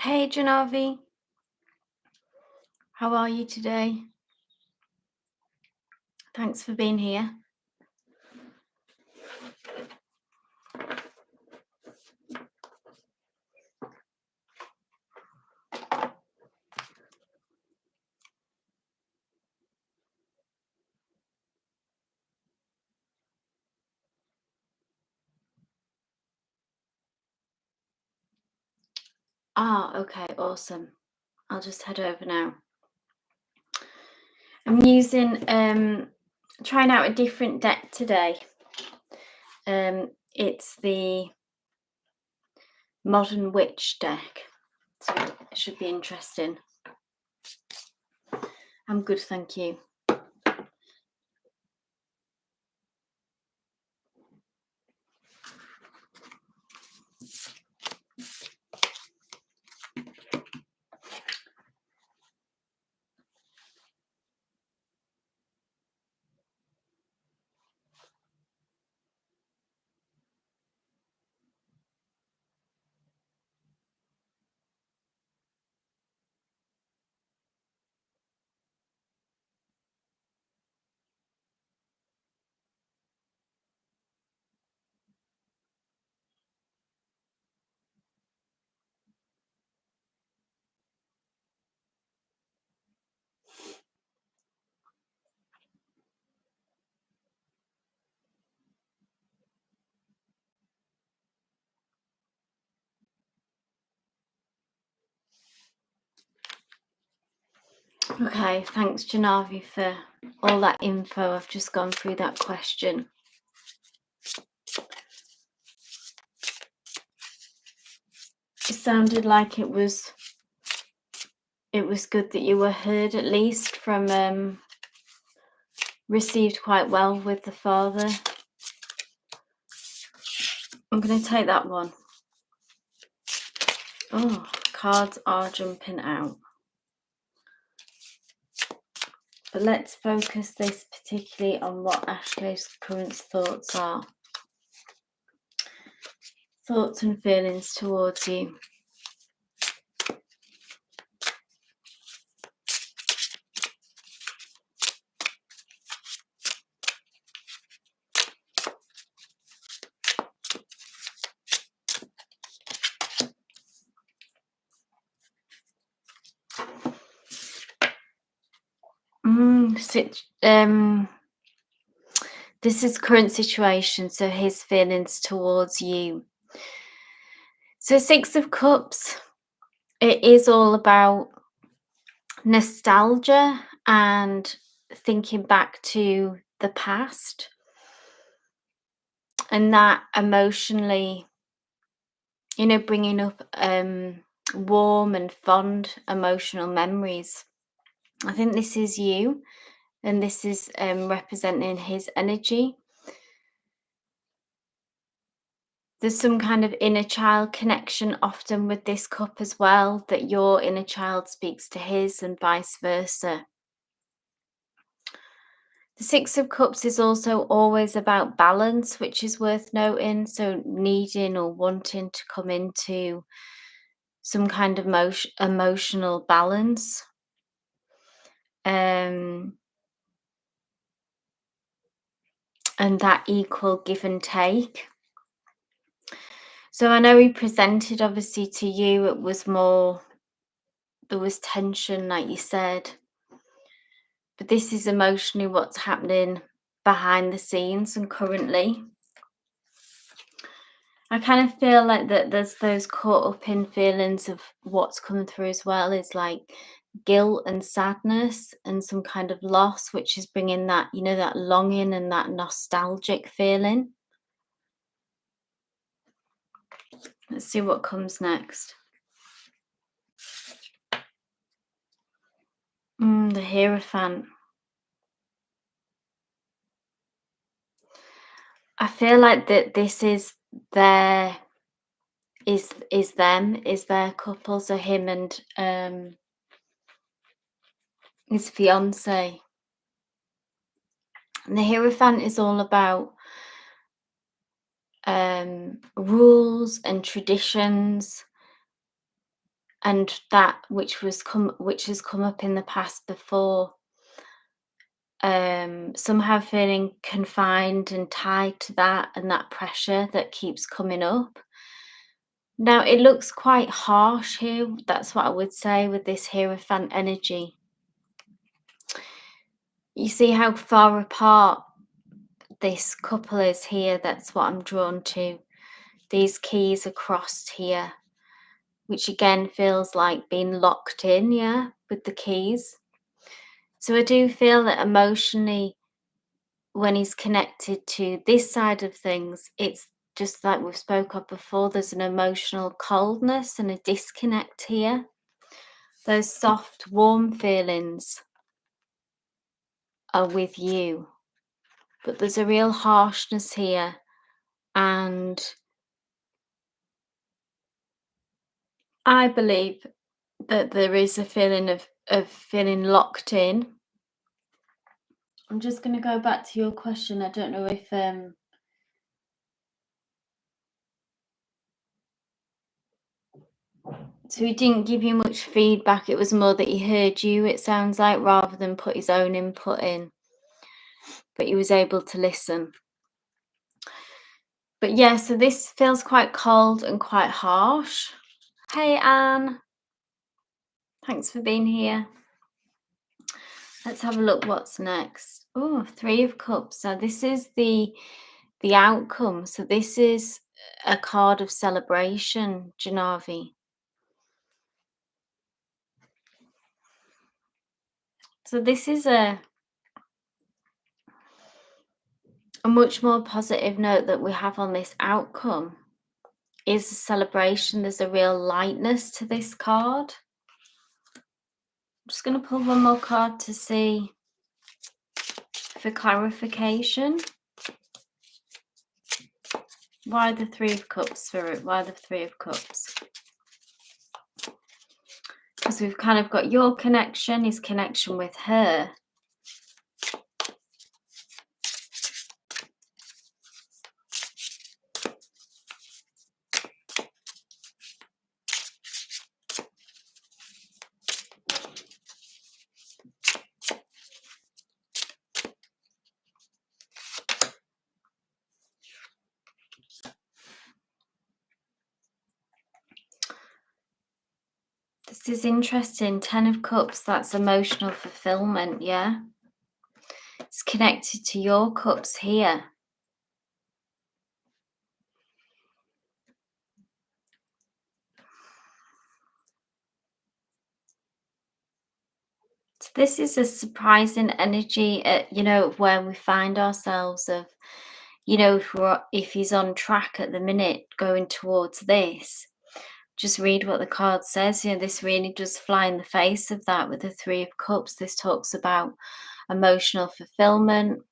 Hey Janavi, how are you today? Thanks for being here. Okay, awesome. I'll just head over now. I'm using trying out a different deck today. It's the Modern Witch deck. So it should be interesting. I'm good, thank you. Okay, thanks Janavi for all that info. I've just gone through that question. It sounded like it was good that you were heard, at least from received quite well with the father. I'm going to take that one. Oh, cards are jumping out. But let's focus this particularly on what Ashle's current thoughts are. Thoughts and feelings towards you. This is current situation, so his feelings towards you. So 6 of Cups, it is all about nostalgia and thinking back to the past, and that emotionally, bringing up warm and fond emotional memories. I think this is you, and this is representing his energy. There's some kind of inner child connection often with this cup as well, that your inner child speaks to his and vice versa. The 6 of Cups is also always about balance, which is worth noting. So needing or wanting to come into some kind of emotional balance. And that equal give and take. So I know he presented, obviously, to you, it was more, there was tension, like you said. But this is emotionally what's happening behind the scenes and currently. I kind of feel like that there's those caught up in feelings of what's coming through as well, is like guilt and sadness and some kind of loss, which is bringing that, that longing and that nostalgic feeling. Let's see what comes next. The Hierophant. I feel like that this is their couple, so him and his fiance. And the Hierophant is all about rules and traditions and that which has come up in the past before, somehow feeling confined and tied to that, and that pressure that keeps coming up. Now it looks quite harsh here. That's what I would say with this Hierophant energy. You see how far apart this couple is here. That's what I'm drawn to. These keys are crossed here, which again feels like being locked in, yeah, with the keys. So I do feel that emotionally, when he's connected to this side of things, it's just like we've spoke of before, there's an emotional coldness and a disconnect here. Those soft, warm feelings are with you, but there's a real harshness here, and I believe that there is a feeling of feeling locked in. I'm just going to go back to your question. I don't know if so he didn't give you much feedback. It was more that he heard you, it sounds like, rather than put his own input in. But he was able to listen. But yeah, so this feels quite cold and quite harsh. Hey, Anne. Thanks for being here. Let's have a look what's next. Oh, Three of Cups. Now this is the outcome. So this is a card of celebration, Janavi. So this is a much more positive note that we have on this outcome is a celebration. There's a real lightness to this card. I'm just going to pull one more card to see for clarification. Why the Three of Cups, Spirit? Why the Three of Cups? Because we've kind of got your connection, his connection with her. This is interesting. 10 of Cups, that's emotional fulfillment, yeah? It's connected to your cups here. So this is a surprising energy, where we find ourselves of, if he's on track at the minute going towards this. Just read what the card says. This really does fly in the face of that with the Three of Cups. This talks about emotional fulfillment.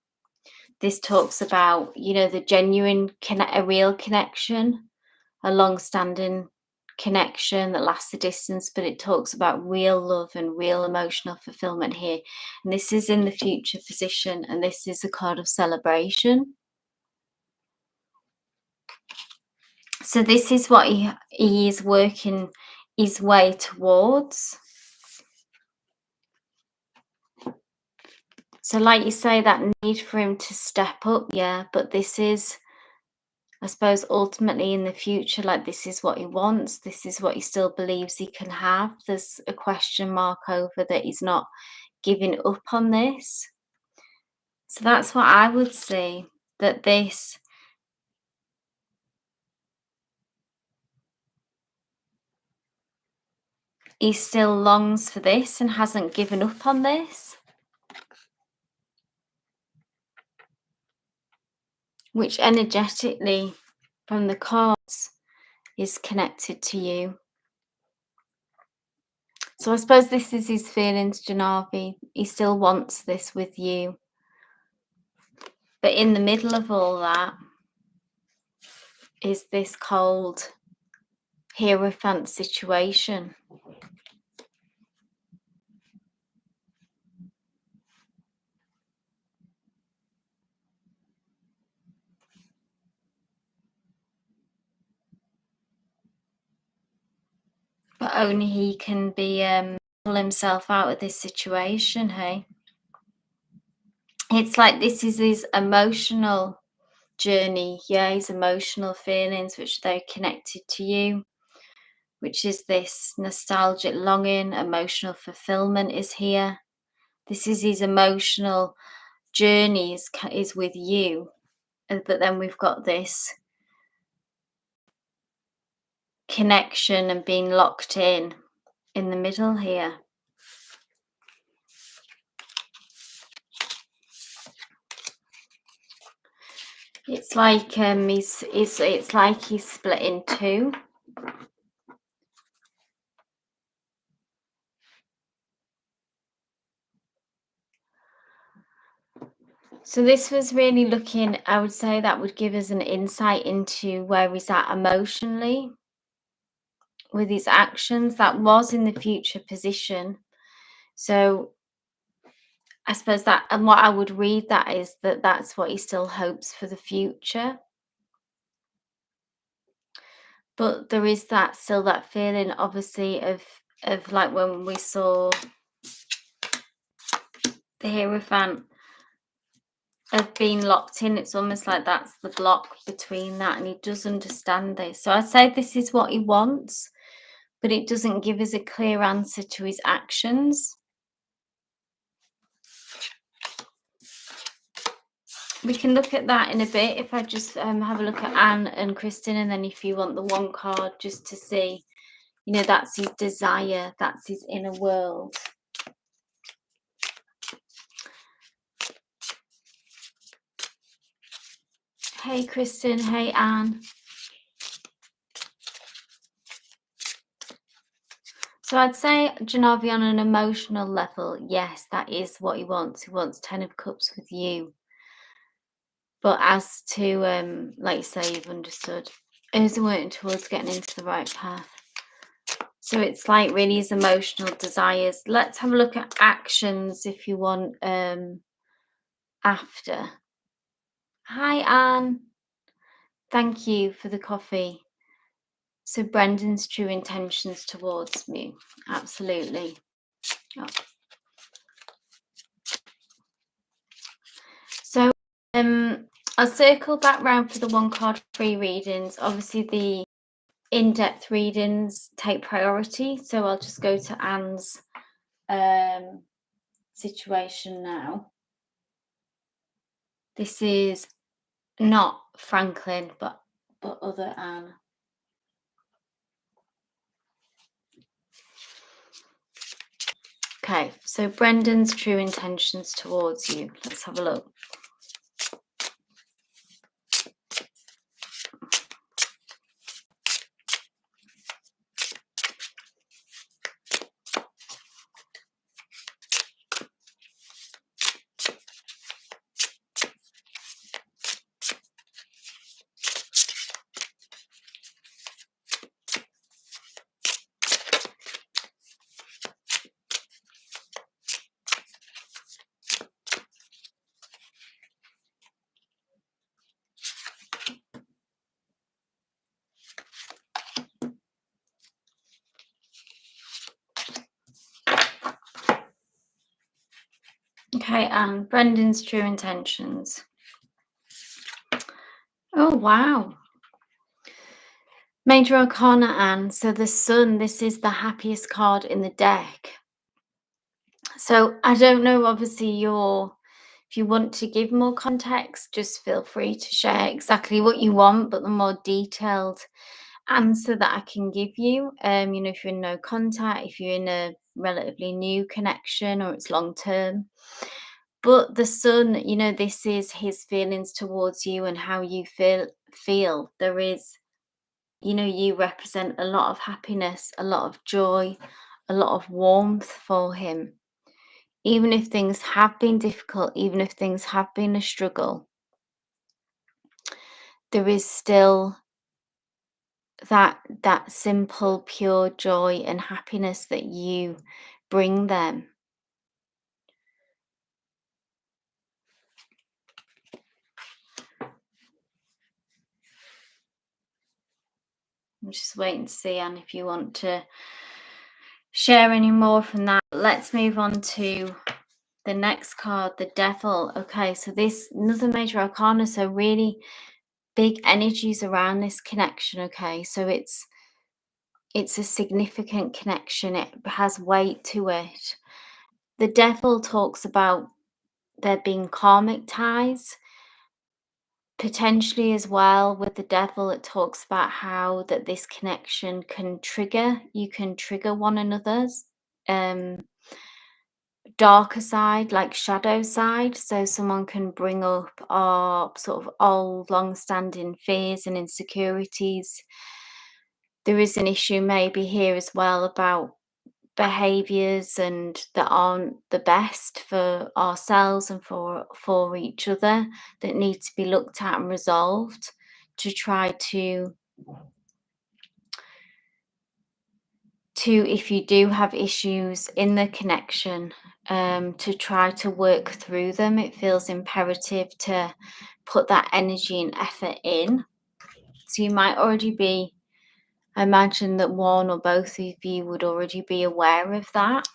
This talks about, the genuine, a real connection, a long-standing connection that lasts a distance, but it talks about real love and real emotional fulfillment here. And this is in the future position, and this is a card of celebration. So this is what he is working his way towards. So like you say, that need for him to step up, yeah, but this is, I suppose, ultimately in the future, like this is what he wants. This is what he still believes he can have. There's a question mark over that he's not giving up on this. So that's what I would say, that this he still longs for this and hasn't given up on this, which energetically from the cards is connected to you. So I suppose this is his feelings, Janavi. He still wants this with you. But in the middle of all that is this cold Hierophant situation. but only he can be pull himself out of this situation. Hey, it's like this is his emotional journey. Yeah, his emotional feelings, which they're connected to you, which is this nostalgic longing, emotional fulfillment is here. This is his emotional journey is with you. But then we've got this connection and being locked in the middle here. It's like it's like he's split in two. So this was really looking, I would say that would give us an insight into where he's at emotionally with his actions. That was in the future position. So I suppose that, and what I would read that is that that's what he still hopes for the future. But there is that still that feeling, obviously, of like when we saw the Hierophant of being locked in. It's almost like that's the block between that, and he does understand this. So I'd say this is what he wants, but it doesn't give us a clear answer to his actions. We can look at that in a bit. If I just have a look at Anne and Kristen, and then if you want the one card just to see, you know, that's his desire, that's his inner world. Hey, Kristen. Hey, Anne. So I'd say, Janavi, on an emotional level, yes, that is what he wants. He wants 10 of Cups with you. But as to, like you say, you've understood, is working towards getting into the right path. So it's like really his emotional desires. Let's have a look at actions if you want after. Hi, Anne. Thank you for the coffee. So Brendan's true intentions towards me. Absolutely. Oh. So I'll circle back round for the one card free readings. Obviously the in-depth readings take priority. So I'll just go to Anne's situation now. This is not Franklin, but other Anne. Okay, so Brendan's true intentions towards you. Let's have a look. Okay, Anne, Brendan's true intentions. Oh, wow. Major Arcana, Anne. So the Sun, this is the happiest card in the deck. So I don't know, obviously, if you want to give more context, just feel free to share exactly what you want, but the more detailed answer that I can give you, you know, if you're in no contact, if you're in a relatively new connection or it's long term. But the Sun, you know, this is his feelings towards you and how you feel. There is, you know, you represent a lot of happiness, a lot of joy, a lot of warmth for him. Even if things have been difficult, even if things have been a struggle, there is still that simple, pure joy and happiness that you bring them. I'm just waiting to see, Anne, if you want to share any more from that. Let's move on to the next card, the Devil. Okay, so this another major arcana, so really big energies around this connection. Okay, so it's a significant connection. It has weight to it. The Devil talks about there being karmic ties. Potentially as well with the Devil, it talks about how that this connection can trigger, you can trigger one another's um darker side, like shadow side. So someone can bring up our sort of old long-standing fears and insecurities. There is an issue maybe here as well about behaviors and that aren't the best for ourselves and for each other, that need to be looked at and resolved, to try to if you do have issues in the connection, to try to work through them. It feels imperative to put that energy and effort in. So you might already be, I imagine that one or both of you would already be aware of that.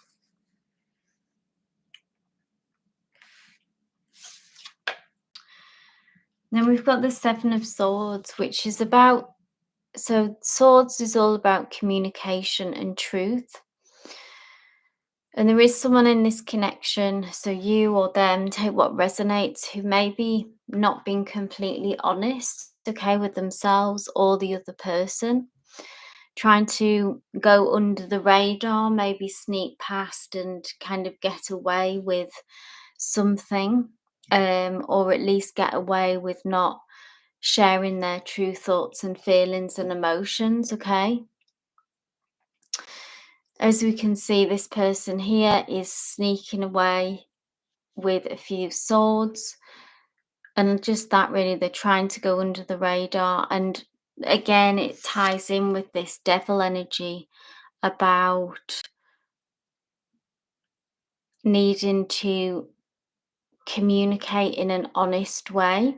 Then we've got the Seven of Swords, which is about, so swords is all about communication and truth. And there is someone in this connection, so you or them, take what resonates, who maybe not being completely honest, okay, with themselves or the other person, trying to go under the radar, maybe sneak past and kind of get away with something, or at least get away with not sharing their true thoughts and feelings and emotions, okay? As we can see, this person here is sneaking away with a few swords, and just that really, they're trying to go under the radar. And again, it ties in with this devil energy about needing to communicate in an honest way.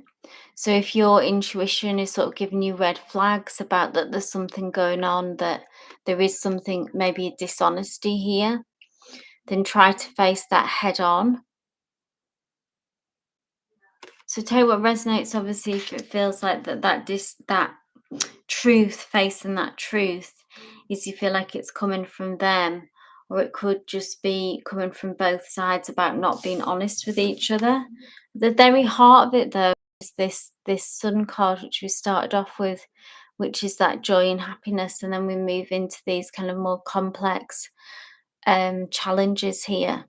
So if your intuition is sort of giving you red flags about that there's something going on, that there is something, maybe a dishonesty here, then try to face that head on. So tell you what resonates, obviously, if it feels like that truth, facing that truth, is you feel like it's coming from them, or it could just be coming from both sides about not being honest with each other. The very heart of it, though, is this Sun card, which we started off with, which is that joy and happiness, and then we move into these kind of more complex challenges here.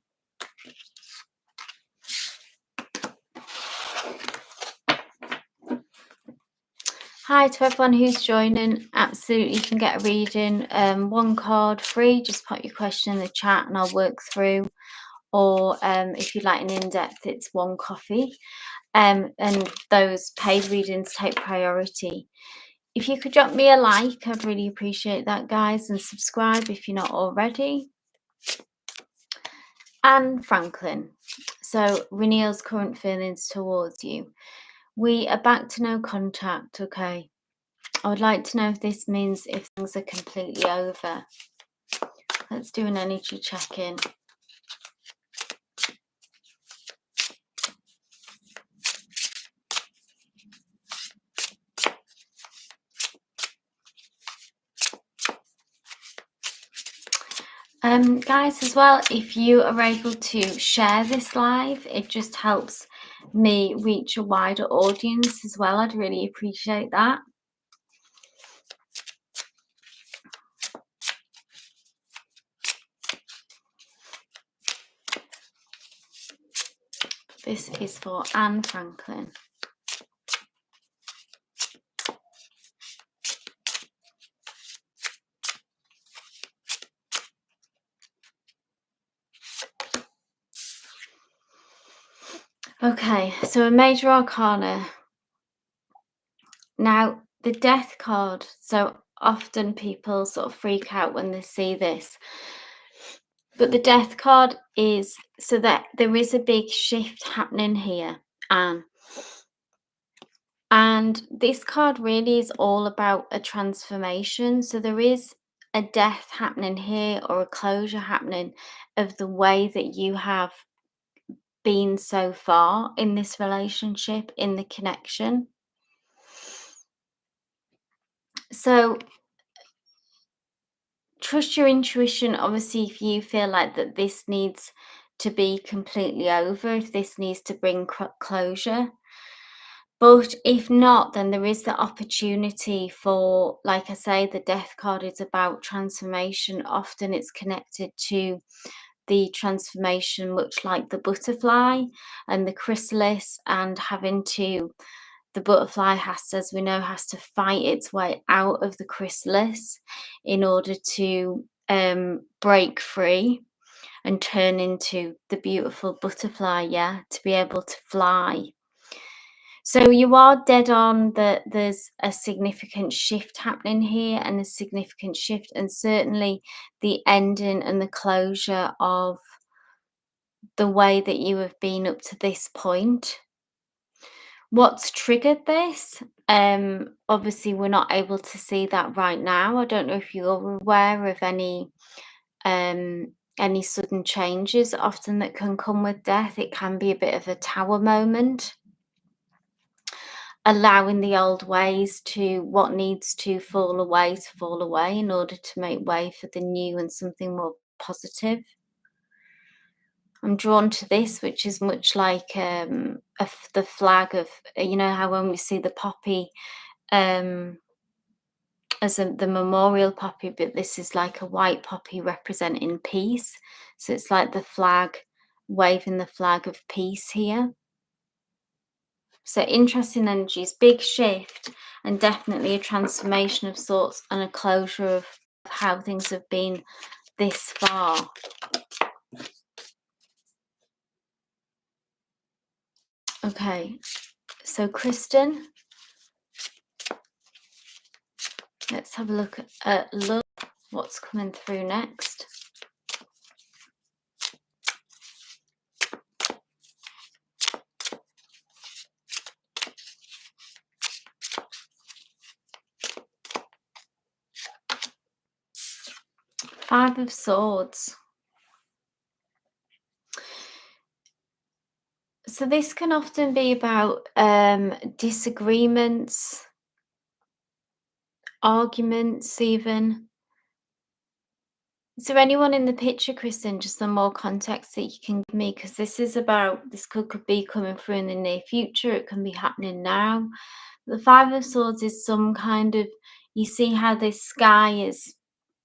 Hi to everyone who's joining. Absolutely, you can get a reading, one card free. Just put your question in the chat and I'll work through. Or if you'd like an in-depth, it's one coffee. And those paid readings take priority. If you could drop me a like, I'd really appreciate that, guys, and subscribe if you're not already. And Franklin. So Raneel's current feelings towards you. We are back to no contact, okay? I would like to know if this means if things are completely over. Let's do an energy check-in. Guys, as well, if you are able to share this live, it just helps me reach a wider audience as well. I'd really appreciate that. This is for Anne Franklin. Okay, so a major arcana. Now, the death card. So often people sort of freak out when they see this. But the death card is so that there is a big shift happening here, Anne. And this card really is all about a transformation. So there is a death happening here or a closure happening of the way that you have been so far in this relationship, in the connection. So trust your intuition. Obviously, if you feel like that this needs to be completely over, if this needs to bring closure. But if not, then there is the opportunity for, like I say, the death card is about transformation. Often it's connected to the transformation, much like the butterfly and the chrysalis, and having to, the butterfly has to, as we know, has to fight its way out of the chrysalis in order to break free and turn into the beautiful butterfly, yeah, to be able to fly. So you are dead on that there's a significant shift happening here, and a significant shift, and certainly the ending and the closure of the way that you have been up to this point. What's triggered this? Obviously we're not able to see that right now. I don't know if you're aware of any sudden changes often that can come with death. It can be a bit of a tower moment, allowing the old ways to, what needs to fall away in order to make way for the new and something more positive. I'm drawn to this, which is much like the flag of, you know, how when we see the poppy as the memorial poppy, but this is like a white poppy representing peace. So it's like the flag, waving the flag of peace here. So interesting energies, big shift, and definitely a transformation of sorts, and a closure of how things have been this far. Okay, so Kristen, let's have a look at what's coming through next. Five of Swords. So this can often be about disagreements, arguments even. Is there anyone in the picture, Kristen, just some more context that you can give me? Because this is about, this could be coming through in the near future. It can be happening now. The Five of Swords is some kind of, you see how this sky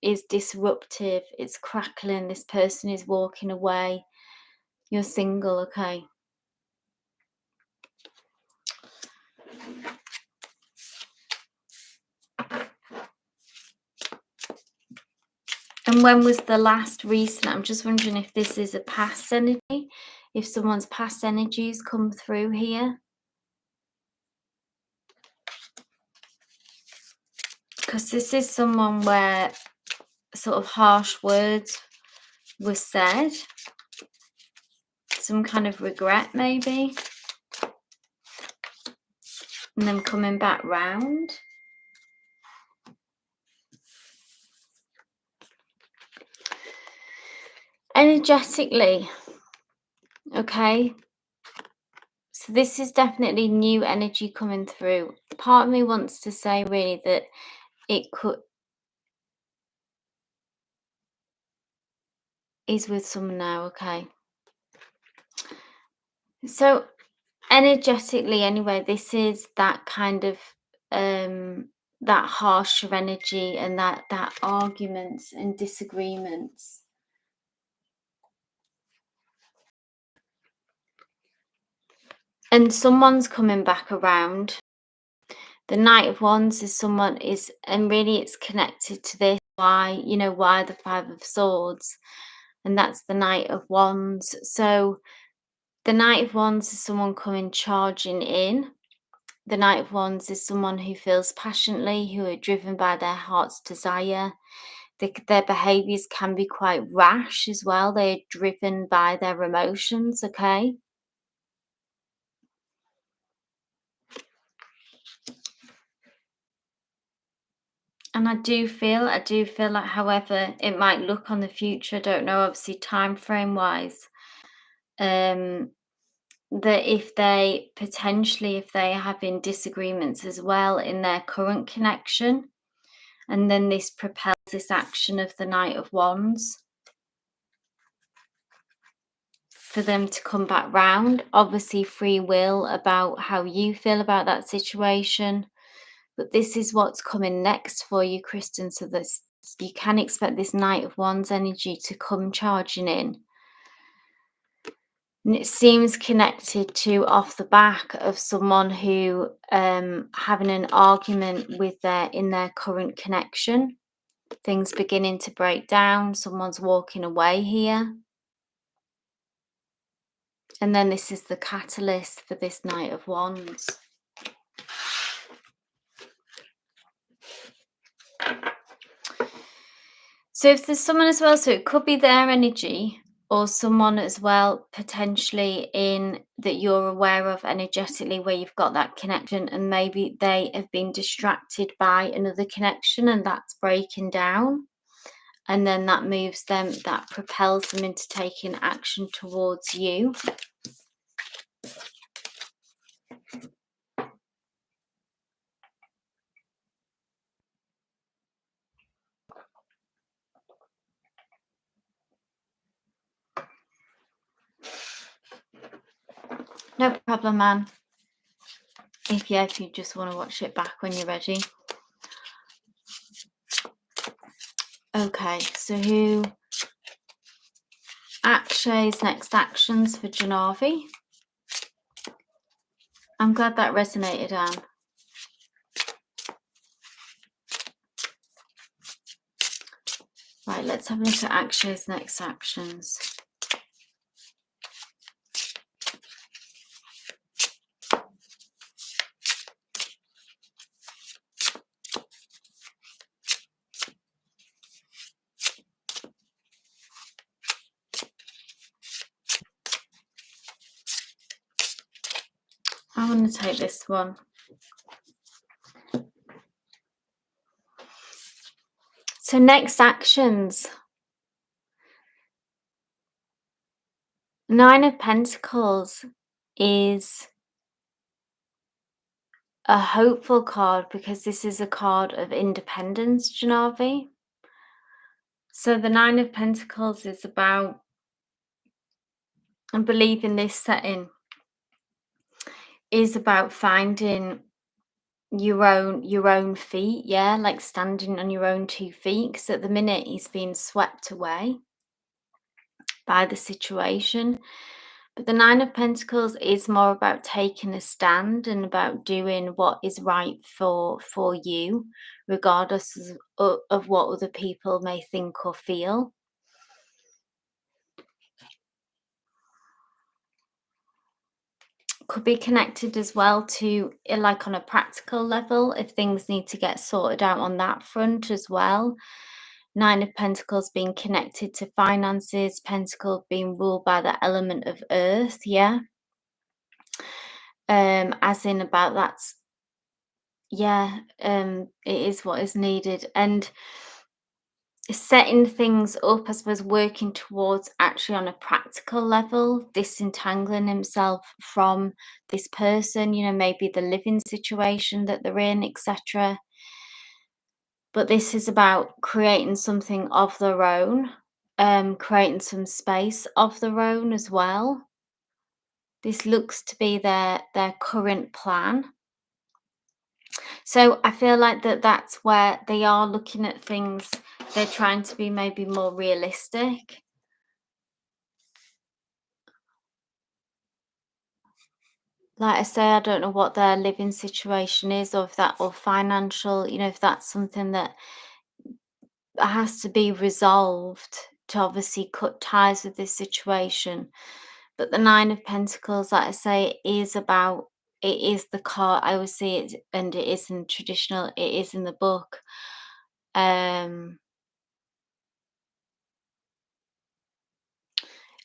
is disruptive, it's crackling, this person is walking away. You're single, okay. And when was the last recent? I'm just wondering if this is a past energy, if someone's past energies come through here. Because this is someone where sort of harsh words were said, some kind of regret maybe, and then coming back round. Energetically, okay, so this is definitely new energy coming through. Part of me wants to say really that it is with someone now, okay. So energetically anyway, this is that kind of that harsher energy, and that arguments and disagreements. And someone's coming back around. The Knight of Wands is someone is, and really it's connected to this, why, you know, why the Five of Swords, and that's the Knight of Wands. So the Knight of Wands is someone coming charging in. The Knight of Wands is someone who feels passionately, who are driven by their heart's desire. Their behaviours can be quite rash as well. They're driven by their emotions, okay? And I do feel like, however it might look on the future, I don't know, obviously time frame wise, um, that if they potentially, if they are having disagreements as well in their current connection, and then this propels this action of the Knight of Wands for them to come back round. Obviously, free will about how you feel about that situation. But this is what's coming next for you, Kristen. So this, you can expect this Knight of Wands energy to come charging in. And it seems connected to off the back of someone who having an argument with in their current connection. Things beginning to break down. Someone's walking away here. And then this is the catalyst for this Knight of Wands. So if there's someone as well, so it could be their energy or someone as well potentially in that you're aware of energetically where you've got that connection, and maybe they have been distracted by another connection and that's breaking down. And then that moves them, that propels them into taking action towards you. No problem, man. If you just want to watch it back when you're ready. Okay, so who Akshay's next actions for Janavi? I'm glad that resonated, Anne. Right, let's have a look at Akshay's next actions. I want to take this one. So next actions. 9 of Pentacles is a hopeful card because this is a card of independence, Janavi. So the 9 of Pentacles is about, I believe in this setting, is about finding your own feet, yeah, like standing on your own 2 feet, because at the minute he's being swept away by the situation. But the 9 of Pentacles is more about taking a stand and about doing what is right for you, regardless of what other people may think or feel. Could be connected as well to, like, on a practical level, if things need to get sorted out on that front as well. 9 of Pentacles being connected to finances, Pentacle being ruled by the element of earth, yeah. As in about that's, yeah, it is what is needed. And setting things up, I suppose, working towards actually on a practical level, disentangling himself from this person, maybe the living situation that they're in, etc. But this is about creating something of their own, creating some space of their own as well. This looks to be their current plan. So I feel like that's where they are looking at things. They're trying to be maybe more realistic. Like I say, I don't know what their living situation is, or if that, or financial, if that's something that has to be resolved to obviously cut ties with this situation. But the 9 of Pentacles, like I say, is about, it is the card. I always see it, and it is in traditional, it is in the book.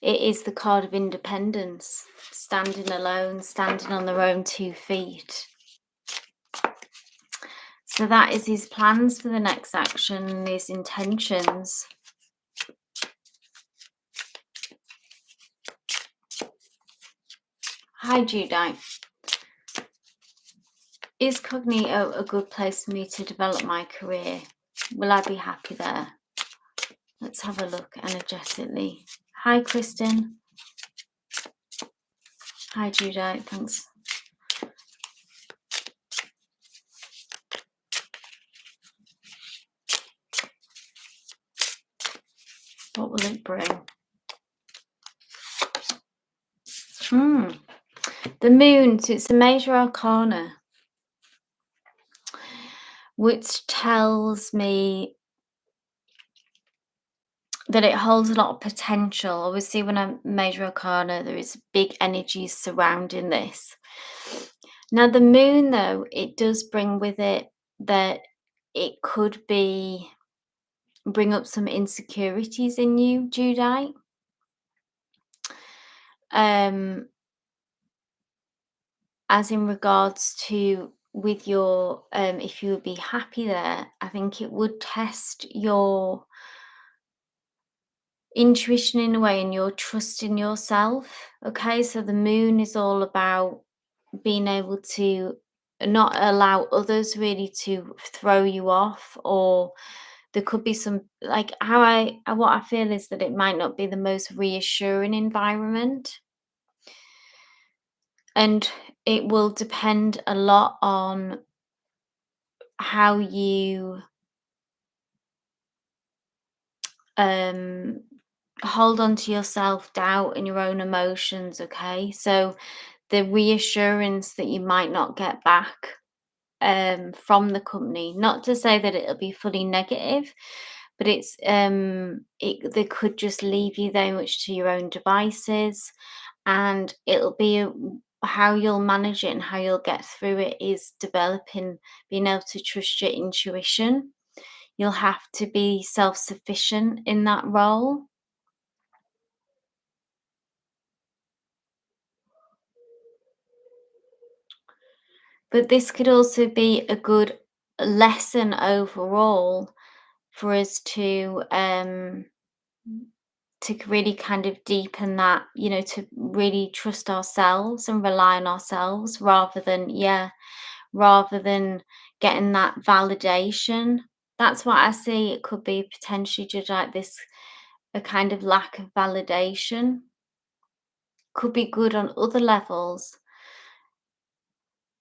It is the card of independence, standing alone, standing on their own 2 feet. So that is his plans for the next action and his intentions. Hi, Judite. Is Cognito a good place for me to develop my career? Will I be happy there? Let's have a look energetically. Hi, Kristen. Hi, Judite. Thanks. What will it bring? The moon, so it's a major arcana, which tells me that it holds a lot of potential. Obviously, when I'm major arcana, there is big energies surrounding this. Now, the moon, though, it does bring with it that it could bring up some insecurities in you, Judite. As in regards to with your if you would be happy there, I think it would test your intuition in a way and your trust in yourself. Okay, so the moon is all about being able to not allow others really to throw you off, or there could be some, like, what I feel is that it might not be the most reassuring environment, and it will depend a lot on how you hold on to your self-doubt and your own emotions. Okay, so the reassurance that you might not get back from the company, not to say that it'll be fully negative, but they could just leave you very much to your own devices, and it'll be how you'll manage it and how you'll get through it is developing, being able to trust your intuition. You'll have to be self-sufficient in that role. But this could also be a good lesson overall for us to really kind of deepen that, to really trust ourselves and rely on ourselves rather than getting that validation. That's what I see. It could be potentially just like this, a kind of lack of validation. Could be good on other levels,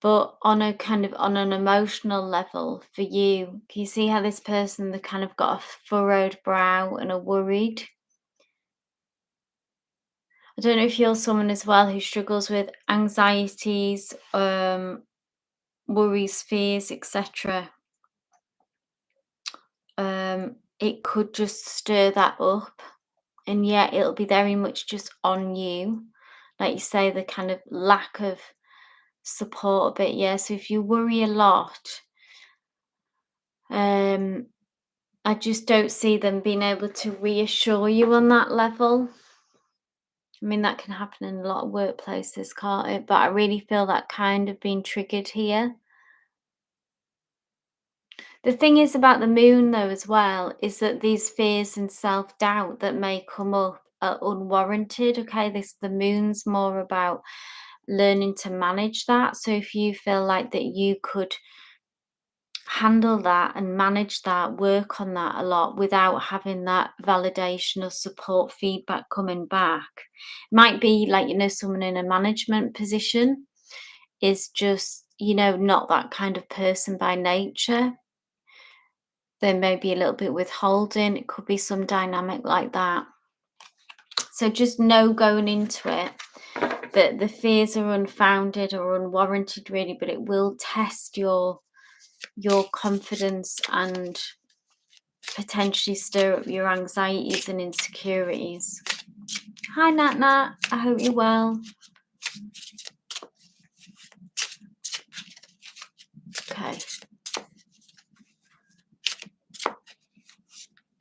but on a kind of on an emotional level for you, can you see how this person, they kind of got a furrowed brow and are worried? I don't know if you're someone as well who struggles with anxieties, worries, fears, etc. It could just stir that up, and yeah, it'll be very much just on you. Like you say, the kind of lack of support a bit, yeah. So if you worry a lot, I just don't see them being able to reassure you on that level. I mean, that can happen in a lot of workplaces, can't it? But I really feel that kind of being triggered here. The thing is about the moon, though, as well, is that these fears and self-doubt that may come up are unwarranted. Okay, the moon's more about learning to manage that. So if you feel like that you could handle that and manage that, work on that a lot without having that validation or support feedback coming back. Might be like, someone in a management position is just, not that kind of person by nature. They may be a little bit withholding. It could be some dynamic like that. So just know going into it that the fears are unfounded or unwarranted, really, but it will test your confidence and potentially stir up your anxieties and insecurities. Hi, Nat Nat. I hope you're well. Okay.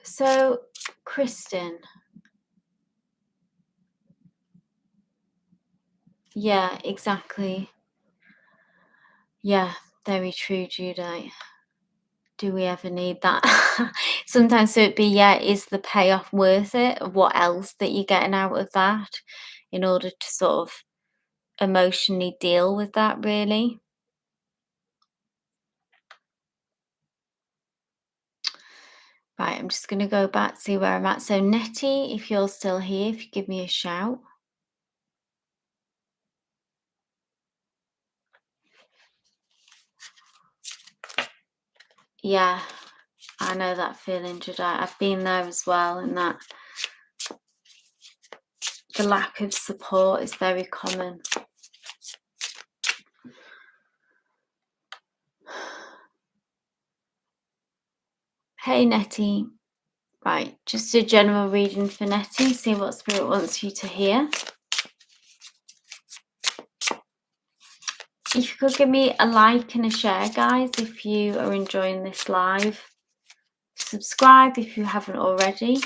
So, Kristen. Yeah, exactly. Yeah, very true, Judite. Do we ever need that? Sometimes so it'd be, yeah, is the payoff worth it? Of what else that you're getting out of that in order to sort of emotionally deal with that really? Right, I'm just gonna go back, see where I'm at. So Nettie, if you're still here, if you give me a shout. Yeah, I know that feeling, Jedi. I've been there as well, and that the lack of support is very common. Hey Nettie. Right, just a general reading for Nettie, see what Spirit wants you to hear. If you could give me a like and a share, guys, if you are enjoying this live. Subscribe if you haven't already,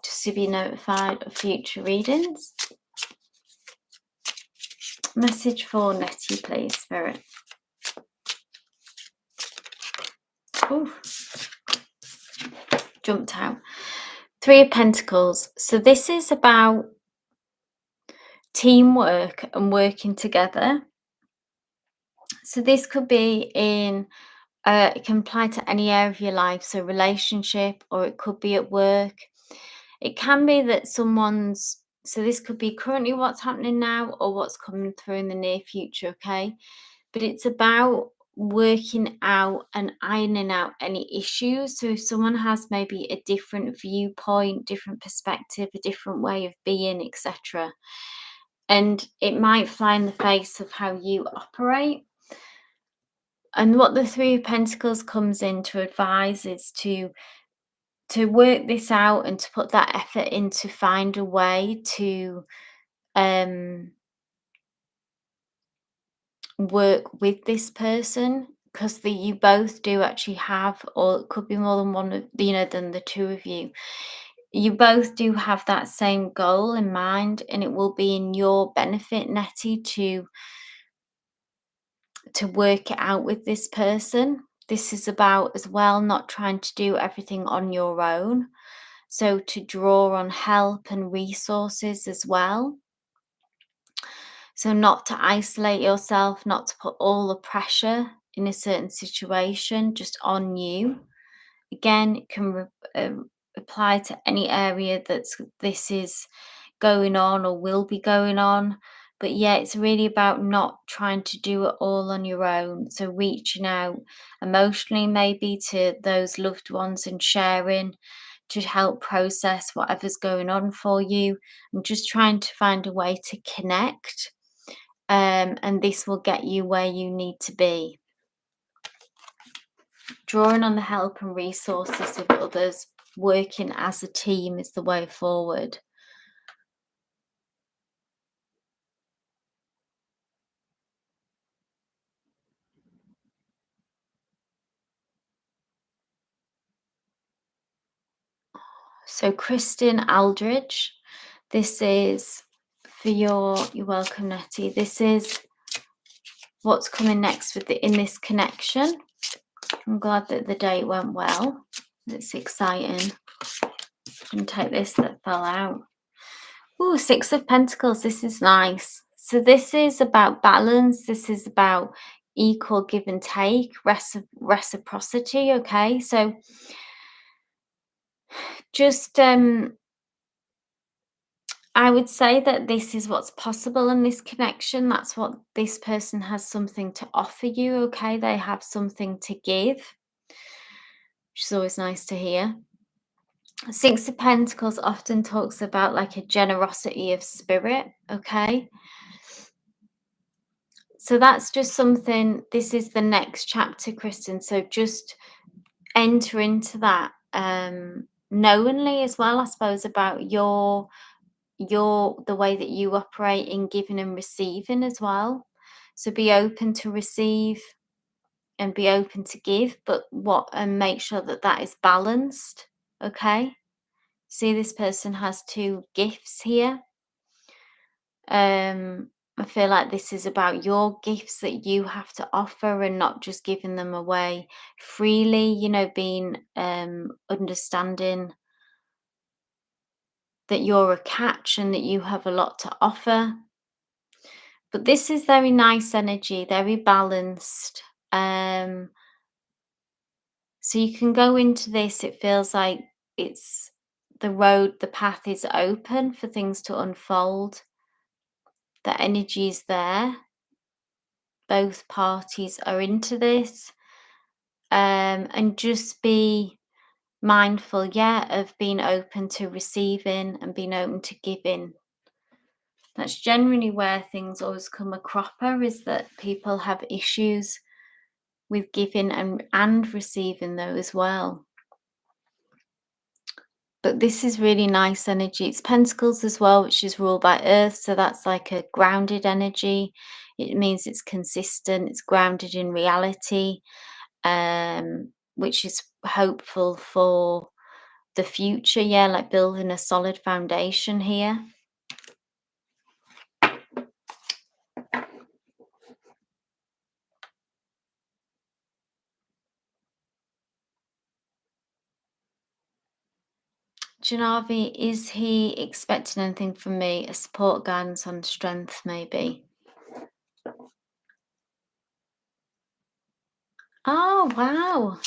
just to be notified of future readings. Message for Nettie, please, Spirit. Ooh, jumped out. Three of Pentacles. So this is about teamwork and working together. So this could be in, it can apply to any area of your life, so relationship, or it could be at work. It can be that someone's, so this could be currently what's happening now or what's coming through in the near future, okay? But it's about working out and ironing out any issues. So if someone has maybe a different viewpoint, different perspective, a different way of being, etc., and it might fly in the face of how you operate. And what the Three of Pentacles comes in to advise is to work this out and to put that effort in to find a way to work with this person, because you both do actually have, or it could be more than one of, than the two of you. You both do have that same goal in mind, and it will be in your benefit, Nettie, to work it out with this person. This is about as well not trying to do everything on your own. So to draw on help and resources as well. So not to isolate yourself, not to put all the pressure in a certain situation just on you. Again, it can apply to any area this is going on or will be going on. But yeah, it's really about not trying to do it all on your own. So reaching out emotionally maybe to those loved ones and sharing to help process whatever's going on for you, and just trying to find a way to connect. And this will get you where you need to be. Drawing on the help and resources of others, working as a team is the way forward. So Kristen Aldridge, this is for you're welcome, Nettie. This is what's coming next in this connection. I'm glad that the date went well. It's exciting. I'm gonna take this that fell out. Ooh, Six of Pentacles. This is nice. So this is about balance. This is about equal give and take, reciprocity. Okay, so just I would say that this is what's possible in this connection. That's what this person has something to offer you. Okay, they have something to give, which is always nice to hear. Six of Pentacles often talks about like a generosity of spirit. Okay, so that's just something. This is the next chapter, Kristen. So just enter into that knowingly as well, I suppose, about your the way that you operate in giving and receiving as well. So be open to receive and be open to give, but and make sure that that is balanced. Okay, see, this person has two gifts here. I feel like this is about your gifts that you have to offer and not just giving them away freely, being understanding that you're a catch and that you have a lot to offer. But this is very nice energy, very balanced. Um, so you can go into this, it feels like it's the path is open for things to unfold. The energy is there. Both parties are into this. And just be mindful, yeah, of being open to receiving and being open to giving. That's generally where things always come a cropper, is that people have issues with giving and receiving though as well. But this is really nice energy. It's Pentacles as well, which is ruled by Earth, so that's like a grounded energy. It means it's consistent, it's grounded in reality, which is hopeful for the future. Yeah, like building a solid foundation here. Janavi, is he expecting anything from me? A support, guidance on strength, maybe? Oh, wow.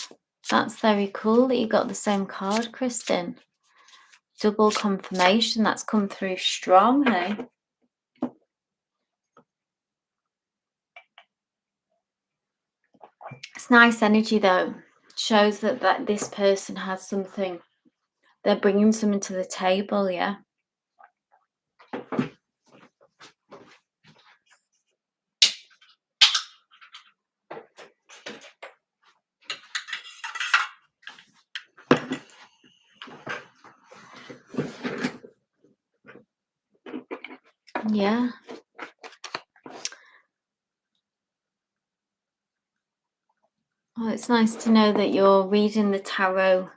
That's very cool that you got the same card, Kristen. Double confirmation. That's come through strong, hey? It's nice energy, though. Shows that this person has something. They're bringing something to the table, yeah? Yeah. Oh, it's nice to know that you're reading the tarot.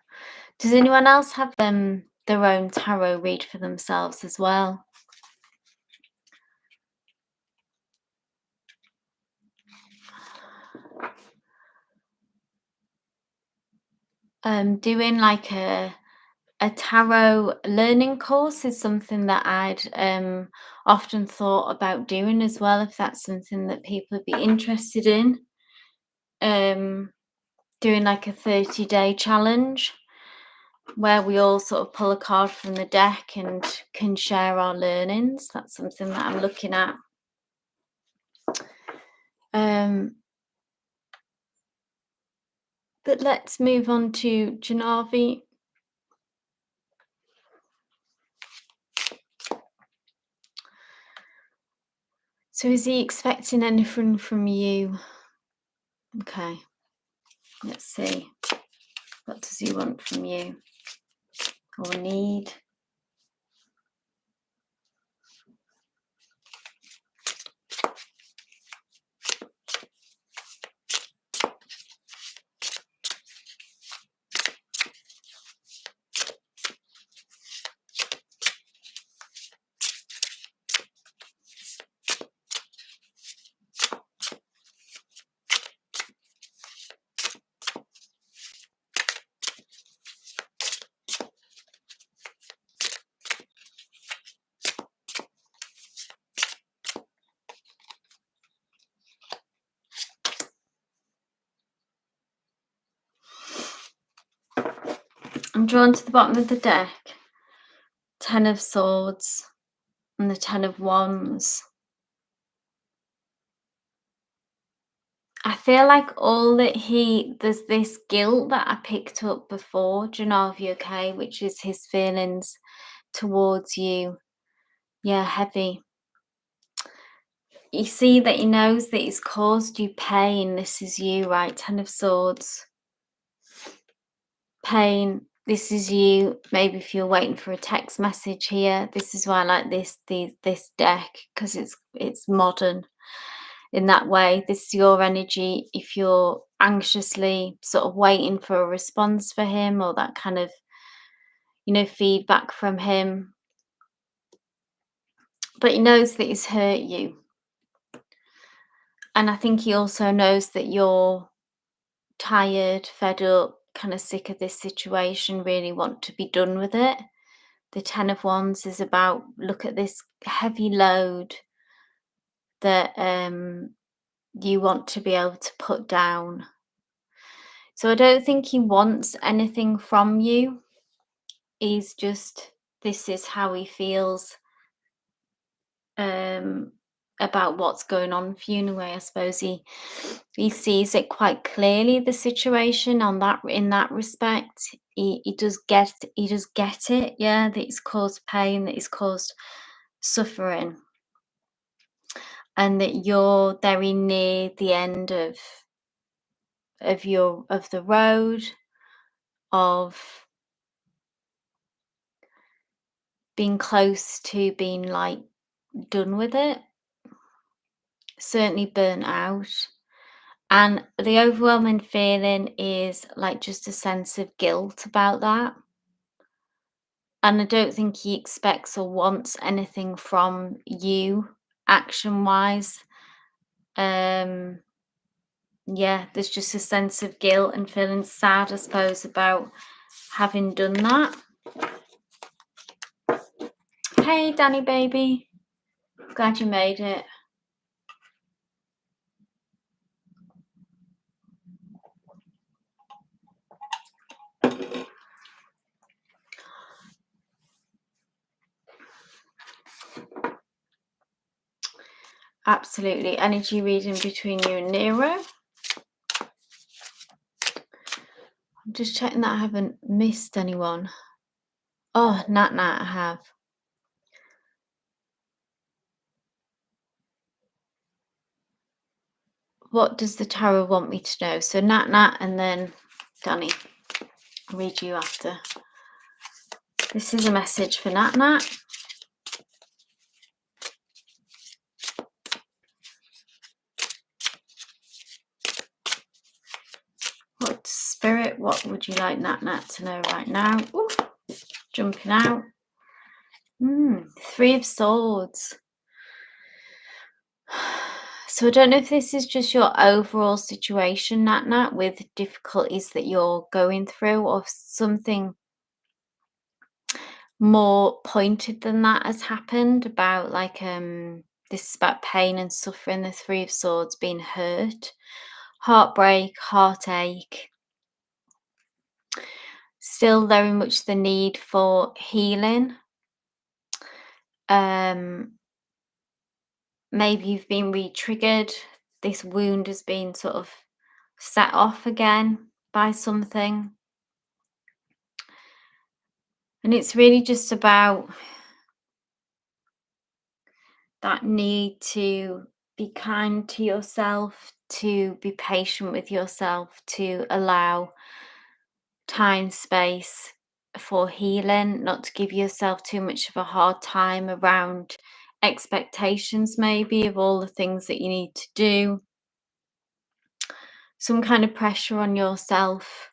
Does anyone else have their own tarot read for themselves as well? Doing like a tarot learning course is something that I'd often thought about doing as well, if that's something that people would be interested in. Doing like a 30-day challenge where we all sort of pull a card from the deck and can share our learnings. That's something that I'm looking at. But let's move on to Janavi. So is he expecting anything from you? Okay, let's see. What does he want from you or need? I'm drawn to the bottom of the deck. 10 of Swords and the 10 of Wands. I feel like there's this guilt that I picked up before, Janavi, okay, which is his feelings towards you. Yeah, heavy. You see that he knows that he's caused you pain. This is you, right? 10 of Swords. Pain. This is you. Maybe if you're waiting for a text message here, this is why I like this deck, because it's modern in that way. This is your energy. If you're anxiously sort of waiting for a response for him, or that kind of feedback from him, but he knows that he's hurt you. And I think he also knows that you're tired, fed up, kind of sick of this situation, really want to be done with it. The Ten of Wands is about, look at this heavy load that you want to be able to put down. So I don't think he wants anything from you. He's just, this is how he feels about what's going on for you. In a way, I suppose he sees it quite clearly, the situation on that, in that respect. He does get it, yeah, that it's caused pain, that it's caused suffering, and that you're very near the end of the road of being close to being like done with it, certainly burnt out. And the overwhelming feeling is like just a sense of guilt about that. And I don't think he expects or wants anything from you action wise. Yeah, there's just a sense of guilt and feeling sad, I suppose, about having done that. Hey, Danny baby. Glad you made it. Absolutely. Energy reading between you and Nero. I'm just checking that I haven't missed anyone. Oh, Nat, I have. What does the tarot want me to know? So Nat, and then Danny. I'll read you after. This is a message for Nat. What spirit, what would you like Nat to know right now? Ooh, jumping out. Three of Swords. So I don't know if this is just your overall situation, Nat, with difficulties that you're going through, or something more pointed than that has happened about, like, this is about pain and suffering, the Three of Swords, being hurt, heartbreak, heartache. Still very much the need for healing. Maybe you've been re-triggered. This wound has been sort of set off again by something. And it's really just about that need to be kind to yourself, to be patient with yourself, to allow time, space for healing, not to give yourself too much of a hard time around expectations, maybe, of all the things that you need to do. Some kind of pressure on yourself,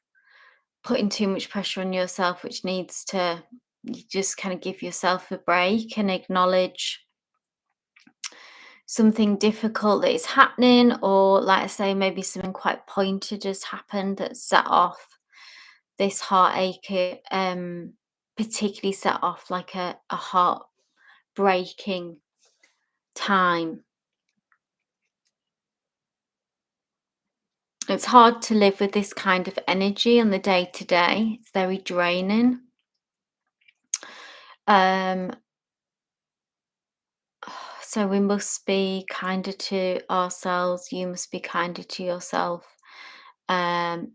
putting too much pressure on yourself, which needs to, you just kind of give yourself a break and acknowledge something difficult that is happening, or, like I say, maybe something quite pointed has happened that set off this heartache, particularly set off like a heart-breaking time. It's hard to live with this kind of energy on the day-to-day. It's very draining. So we must be kinder to ourselves. You must be kinder to yourself.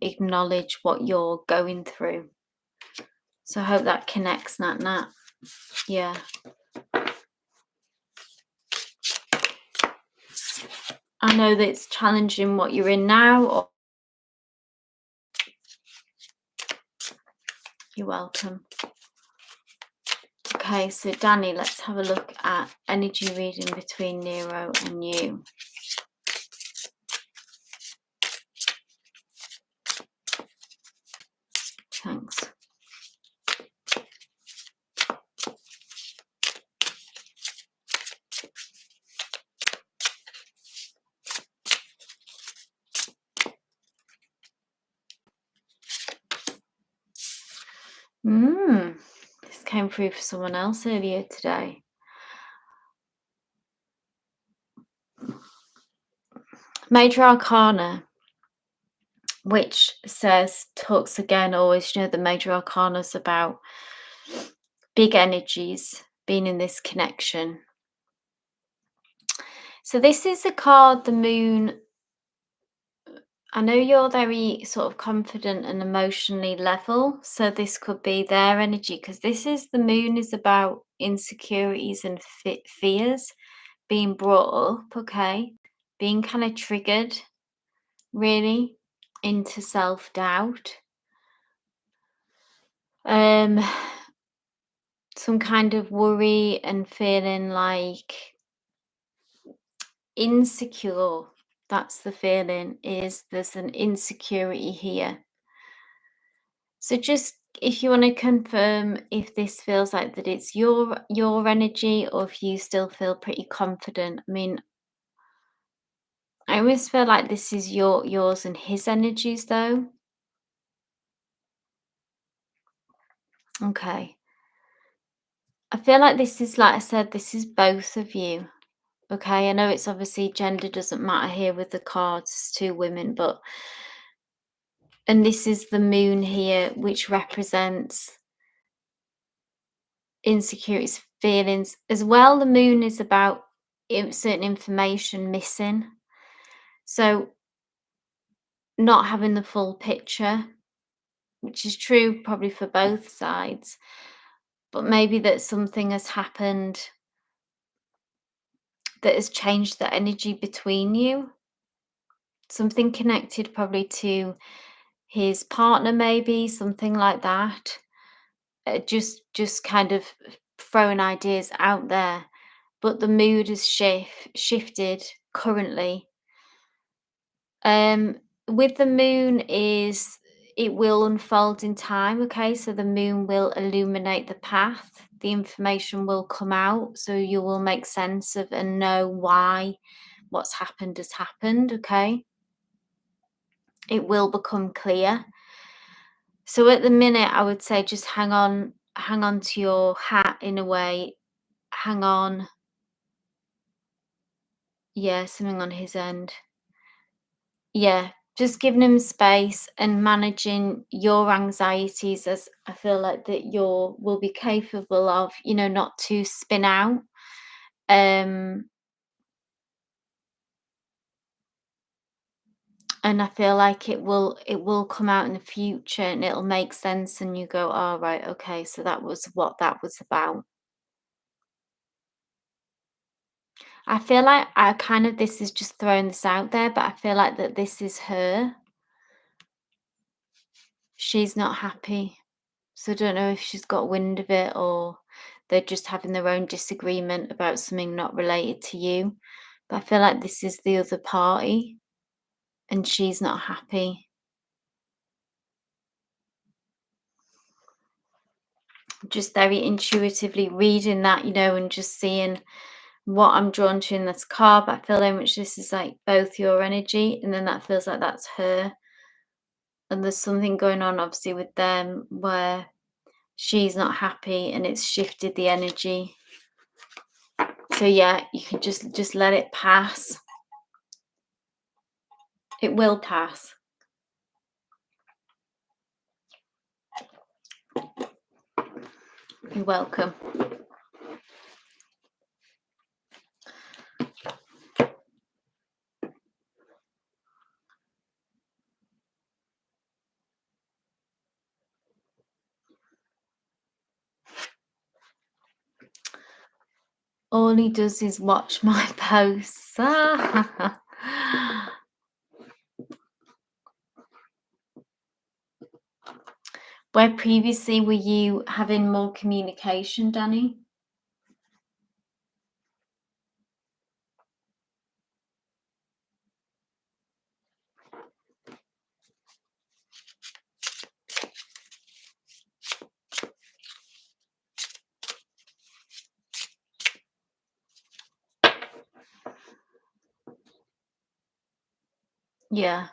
Acknowledge what you're going through. So I hope that connects, Nat. Yeah. I know that it's challenging what you're in now. You're welcome. Okay, so Danny, let's have a look at energy reading between Nero and you. Thanks. came through for someone else earlier today. Major Arcana, which talks again always, the Major Arcana is about big energies being in this connection. So this is a card, the Moon. I know you're very sort of confident and emotionally level, so this could be their energy, because the Moon is about insecurities and fears being brought up, okay? Being kind of triggered, really, into self-doubt. Some kind of worry and feeling like insecure. That's the feeling, is there's an insecurity here. So just if you want to confirm if this feels like that it's your energy, or if you still feel pretty confident. I mean, I always feel like this is yours and his energies though. Okay. I feel like this is, like I said, this is both of you. Okay. I know it's obviously gender doesn't matter here with the cards, it's two women, and this is the Moon here, which represents insecurities, feelings as well. The Moon is about certain information missing, so not having the full picture, which is true probably for both sides, but maybe that something has happened that has changed the energy between you, something connected probably to his partner, maybe something like that. Just kind of throwing ideas out there, but the mood has shifted currently. With the Moon is, it will unfold in time, okay? So the Moon will illuminate the path. The information will come out, so you will make sense of and know why what's happened has happened, okay? It will become clear. So at the minute, I would say just hang on to your hat in a way. Hang on. Yeah, something on his end. Yeah, just giving him space and managing your anxieties, as I feel like that you will be capable of, not to spin out. Um, and I feel like it will come out in the future and it'll make sense, and you go, "Oh, right, okay, so that was what that was about." I feel like I kind of, this is just throwing this out there, but I feel like that this is her. She's not happy. So I don't know if she's got wind of it, or they're just having their own disagreement about something not related to you. But I feel like this is the other party and she's not happy. Just very intuitively reading that, and just seeing what I'm drawn to in this card. But I feel very much this is like both your energy, and then that feels like that's her. And there's something going on obviously with them where she's not happy and it's shifted the energy. So yeah, you can just let it pass. It will pass. You're welcome. All he does is watch my posts. Where previously were you having more communication, Danny? Yeah.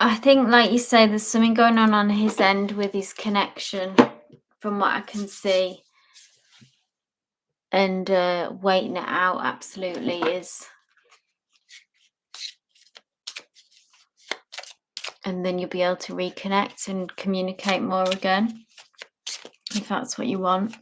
I think, like you say, there's something going on his end with his connection, from what I can see, and waiting it out absolutely is. And then you'll be able to reconnect and communicate more again, if that's what you want.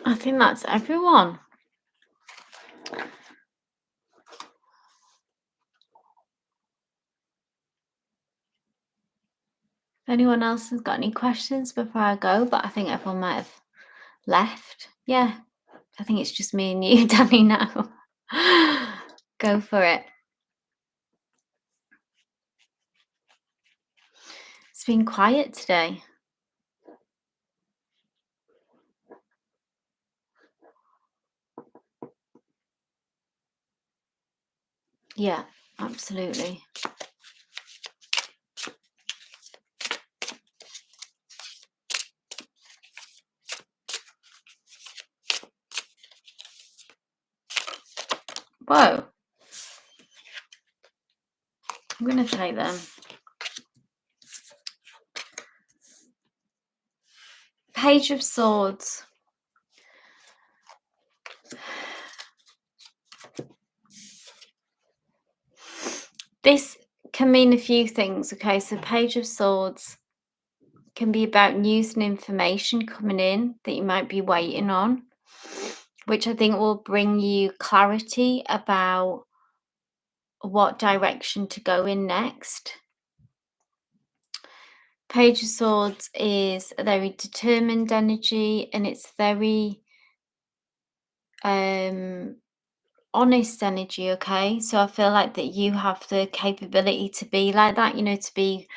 I think that's everyone. If anyone else has got any questions before I go, but I think everyone might have left. Yeah, I think it's just me and you, Danny, now. Go for it. It's been quiet today. Yeah, absolutely. Whoa. I'm going to take them. Page of Swords. This can mean a few things, okay? So Page of Swords can be about news and information coming in that you might be waiting on, which I think will bring you clarity about what direction to go in next. Page of Swords is a very determined energy, and it's very honest energy, okay? So I feel like that you have the capability to be like that, to be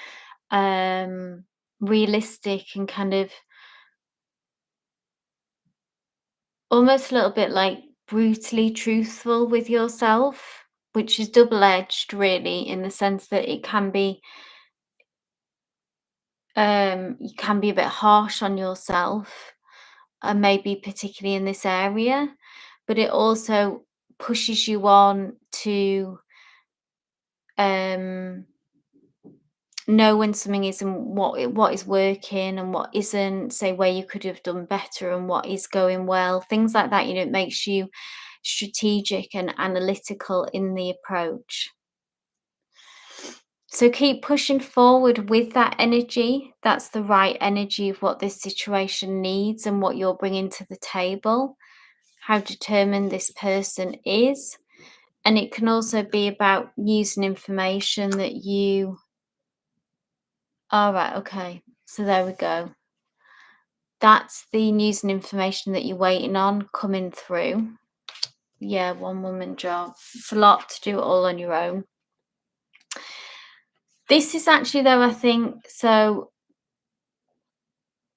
realistic and kind of almost a little bit like brutally truthful with yourself, which is double-edged really, in the sense that you can be a bit harsh on yourself, and maybe particularly in this area, but it also pushes you on to um know when something isn't, what is working and what isn't, say where you could have done better and what is going well, things like that. It makes you strategic and analytical in the approach. So keep pushing forward with that energy. That's the right energy of what this situation needs and what you're bringing to the table, how determined this person is. And it can also be about using information that you. All right, okay. So there we go. That's the news and information that you're waiting on coming through. Yeah, one woman job. It's a lot to do it all on your own. This is actually, though, I think, so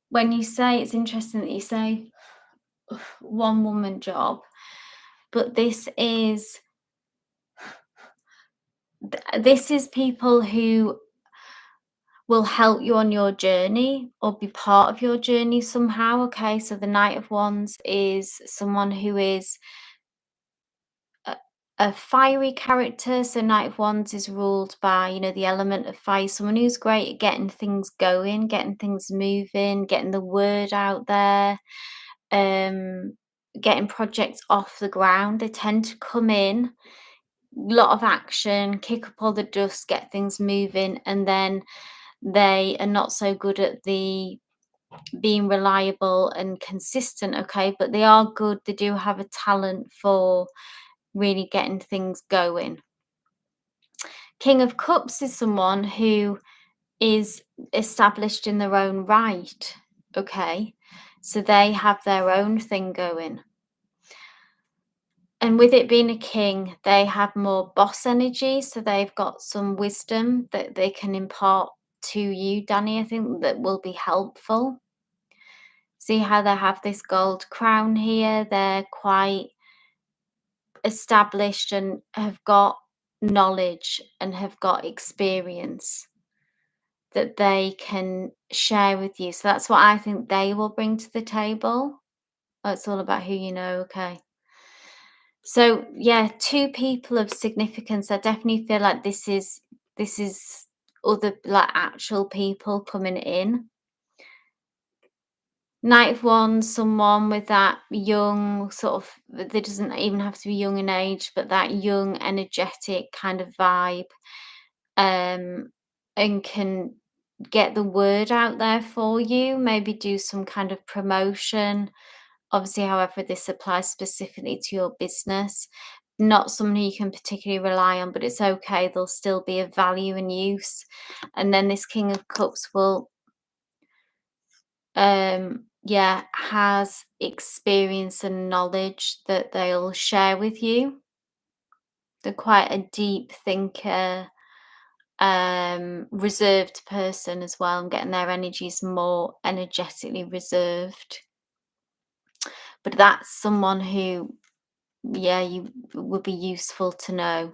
when you say, it's interesting that you say one woman job, but this is people who will help you on your journey or be part of your journey somehow. Okay, so the Knight of Wands is someone who is a fiery character. So Knight of Wands is ruled by, the element of fire, someone who's great at getting things going, getting things moving, getting the word out there, getting projects off the ground. They tend to come in, lot of action, kick up all the dust, get things moving, and then they are not so good at the being reliable and consistent, okay, but they are good. They do have a talent for really getting things going. King of Cups is someone who is established in their own right, okay, so they have their own thing going. And with it being a king, they have more boss energy, so they've got some wisdom that they can impart to you, Danny, I think that will be helpful. See how they have this gold crown here? They're quite established and have got knowledge and have got experience that they can share with you. So that's what I think they will bring to the table. Oh, it's all about who you know. Okay. So yeah, two people of significance. I definitely feel like this is other like actual people coming in. Knight of Wands, someone with that young sort of, they doesn't even have to be young in age, but that young, energetic kind of vibe, and can get the word out there for you, maybe do some kind of promotion. Obviously, however, this applies specifically to your business. Not someone who you can particularly rely on, but it's okay. There'll still be of value and use. And then this King of Cups will yeah, has experience and knowledge that they'll share with you. They're quite a deep thinker, reserved person as well. I'm getting their energies more energetically reserved. But that's someone who, yeah, you would be useful to know.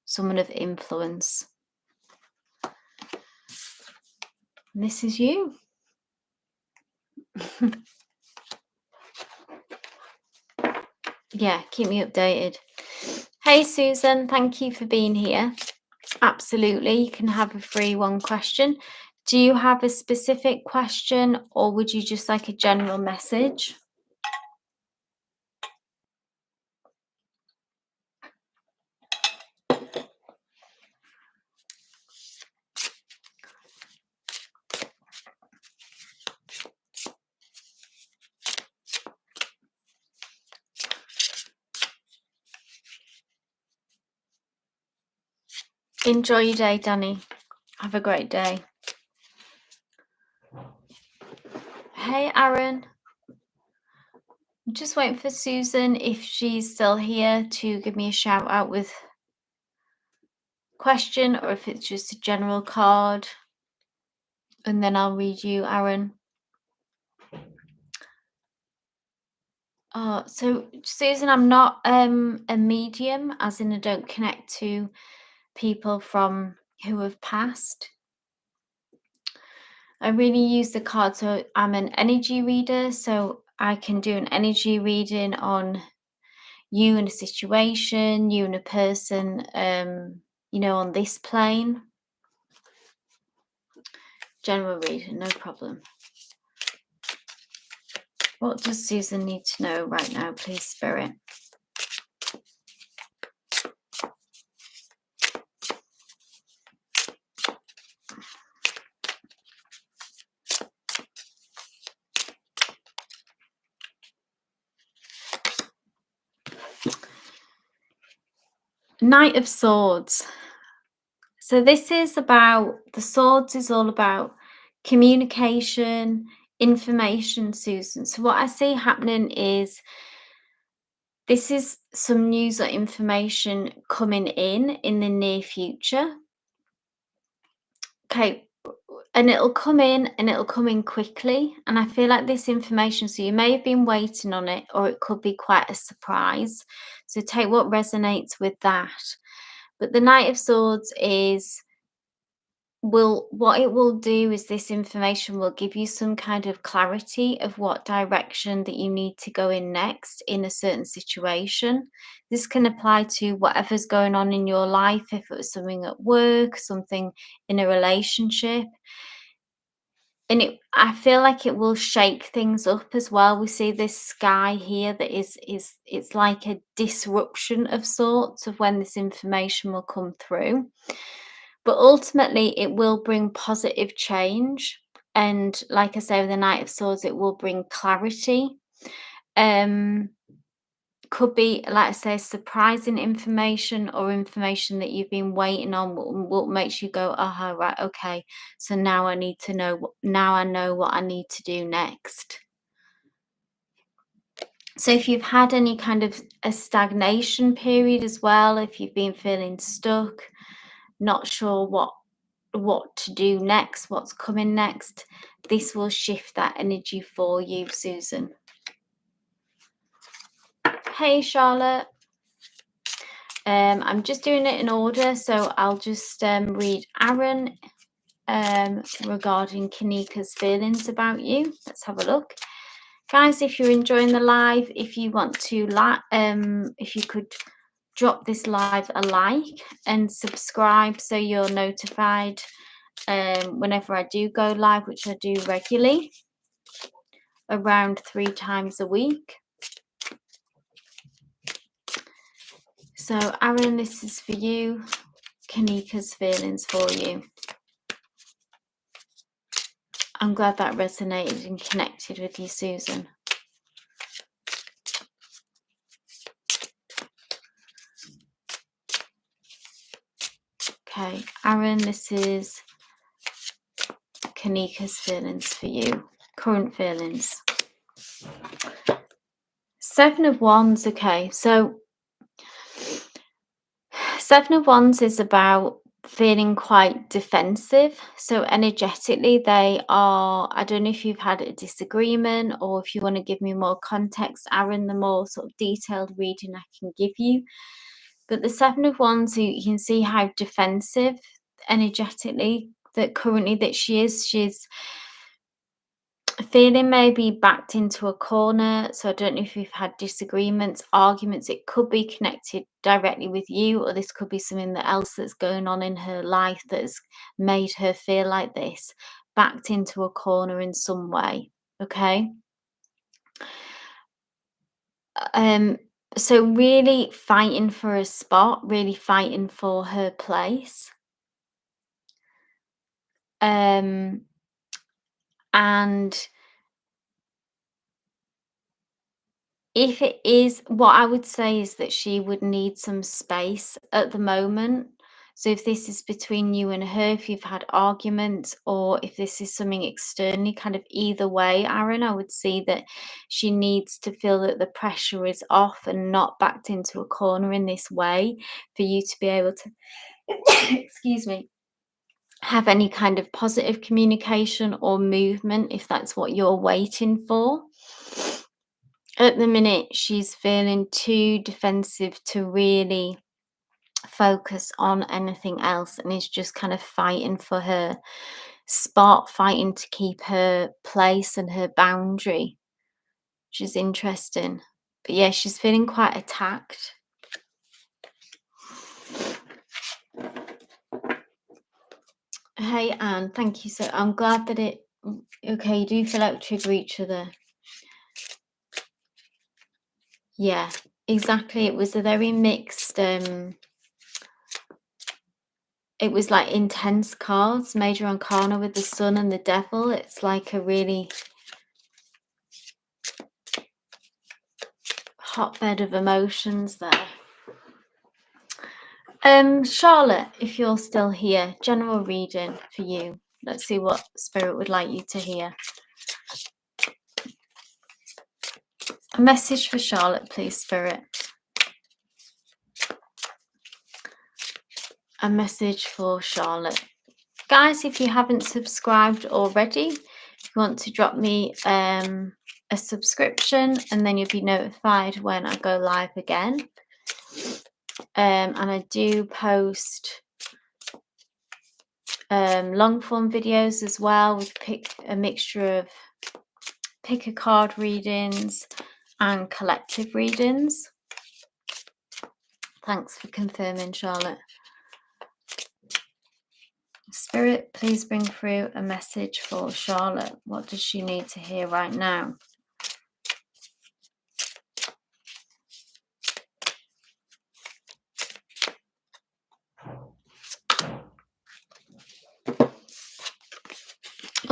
Someone of influence. And this is you. Yeah, keep me updated. Hey Susan, thank you for being here. Absolutely, you can have a free one question. Do you have a specific question or would you just like a general message? Enjoy your day, Danny. Have a great day. Hey, Aaron. I'm just waiting for Susan, if she's still here, to give me a shout out with question or if it's just a general card. And then I'll read you, Aaron. Oh, so Susan, I'm not a medium, as in I don't connect to people from who have passed. I really use the card, so I'm an energy reader, so I can do an energy reading on you and a situation, you and a person, on this plane. General reading, no problem. What does Susan need to know right now, please, Spirit? Knight of Swords. So this is about, the swords is all about communication, information, Susan. So what I see happening is this is some news or information coming in the near future. Okay, and it'll come in and it'll come in quickly. And I feel like this information, so you may have been waiting on it, or it could be quite a surprise. So take what resonates with that. But the Knight of Swords is, what it will do is this information will give you some kind of clarity of what direction that you need to go in next in a certain situation. This can apply to whatever's going on in your life, if it was something at work, something in a relationship. And I feel like it will shake things up as well. We see this sky here that is it's like a disruption of sorts of when this information will come through. But ultimately, it will bring positive change. And like I say, with the Knight of Swords, it will bring clarity. Could be, like I say, surprising information or information that you've been waiting on, what makes you go, aha, right, okay. So now I need to know, now I know what I need to do next. So if you've had any kind of a stagnation period as well, if you've been feeling stuck, not sure what what to do next, what's coming next. This will shift that energy for you, Susan. Hey, Charlotte. I'm just doing it in order, so I'll just read Aaron regarding Kanika's feelings about you. Let's have a look. Guys, if you're enjoying the live, if you want to if you could drop this live a like and subscribe so you're notified whenever I do go live, which I do regularly, around 3 times a week. So Aaron, this is for you. Kanika's feelings for you. I'm glad that resonated and connected with you, Susan. Okay, Aaron, this is Kanika's feelings for you. Current feelings. 7 of Wands. Okay, so 7 of Wands is about feeling quite defensive. So energetically, they are, I don't know if you've had a disagreement or if you want to give me more context, Aaron, the more sort of detailed reading I can give you. But the 7 of Wands, you can see how defensive energetically that currently that she's feeling maybe backed into a corner. So I don't know if you've had disagreements, arguments. It could be connected directly with you, or this could be something else that's going on in her life that has made her feel like this, backed into a corner in some way. Okay. So really fighting for a spot, really fighting for her place. And if it is, what I would say is that she would need some space at the moment. So if this is between you and her, if you've had arguments, or if this is something externally, kind of either way, Aaron, I would see that she needs to feel that the pressure is off and not backed into a corner in this way for you to be able to, excuse me, have any kind of positive communication or movement if that's what you're waiting for. At the minute, she's feeling too defensive to really focus on anything else and is just kind of fighting for her spot, fighting to keep her place and her boundary, which is interesting. But yeah, she's feeling quite attacked. Hey, Anne, thank you. So I'm glad that it, okay, you do feel like trigger each other. Yeah, exactly. It was a very mixed, it was like intense cards, Major Arcana with the Sun and the Devil. It's like a really hotbed of emotions there. Charlotte, if you're still here, general reading for you. Let's see what Spirit would like you to hear. A message for Charlotte, please, Spirit. A message for Charlotte. Guys, if you haven't subscribed already, if you want to drop me a subscription and then you'll be notified when I go live again. And I do post long form videos as well with a mixture of pick a card readings and collective readings. Thanks for confirming, Charlotte. Spirit, please bring through a message for Charlotte. What does she need to hear right now?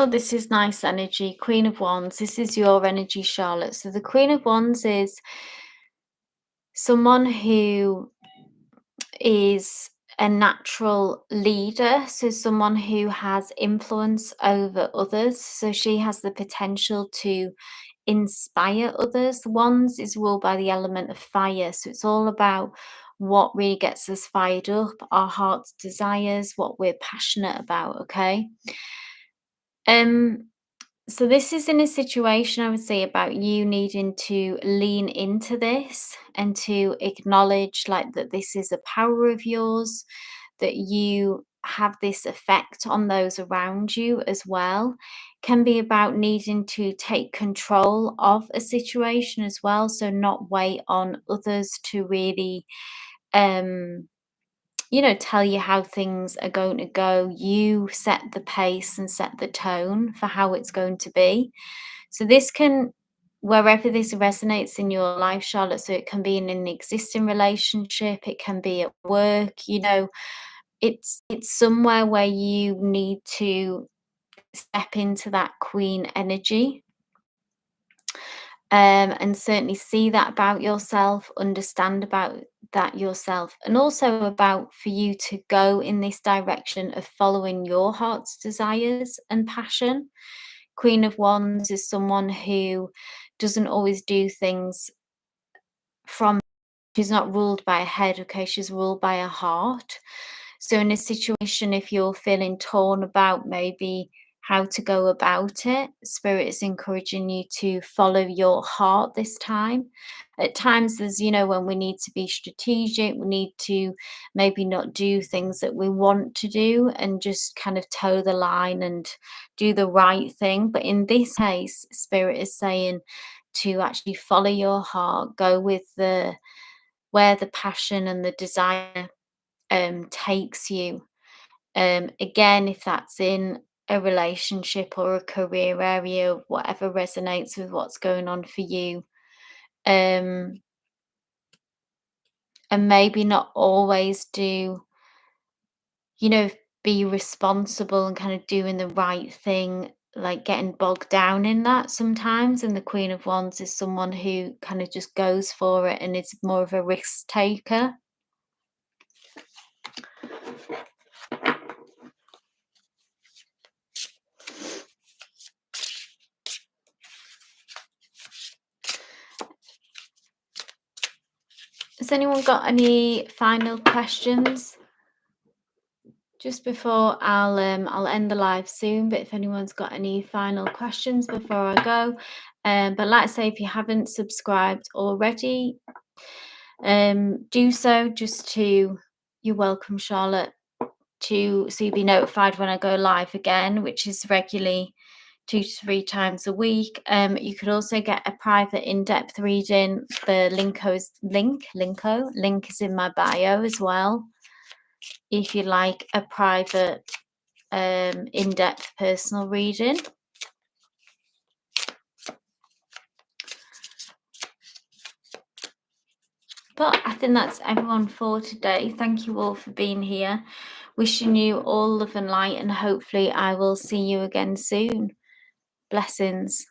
Oh, this is nice energy. Queen of Wands. This is your energy, Charlotte. So the Queen of Wands is someone who is a natural leader. So someone who has influence over others. So she has the potential to inspire others. Wands is ruled by the element of fire. So it's all about what really gets us fired up, our heart's desires, what we're passionate about, okay? Um, so this is in a situation, I would say, about you needing to lean into this and to acknowledge like that this is a power of yours, that you have this effect on those around you as well. Can be about needing to take control of a situation as well. So not wait on others to really um tell you how things are going to go. You set the pace and set the tone for how it's going to be. So this can, wherever this resonates in your life, Charlotte, so it can be in an existing relationship, it can be at work, it's somewhere where you need to step into that queen energy, and certainly see that about yourself, understand about that yourself, and also about for you to go in this direction of following your heart's desires and passion. Queen of Wands is someone who doesn't always do things from, she's not ruled by a head, okay? She's ruled by a heart. So in a situation, if you're feeling torn about maybe how to go about it, Spirit is encouraging you to follow your heart this time. At times, there's, when we need to be strategic, we need to maybe not do things that we want to do and just kind of toe the line and do the right thing. But in this case, Spirit is saying to actually follow your heart, go with where the passion and the desire takes you. Again, if that's in a relationship or a career area, whatever resonates with what's going on for you. Um, and maybe not always do, you know, be responsible and kind of doing the right thing, like getting bogged down in that sometimes. And the Queen of Wands is someone who kind of just goes for it and is more of a risk taker. Has anyone got any final questions? Just before I'll end the live soon, but if anyone's got any final questions before I go, but like I say, if you haven't subscribed already, do so. You're welcome, Charlotte, so you'll be notified when I go live again, which is regularly 2 to 3 times a week. You could also get a private in-depth reading. The link is in my bio as well. If you like a private, in-depth personal reading. But I think that's everyone for today. Thank you all for being here. Wishing you all love and light, and hopefully I will see you again soon. Blessings.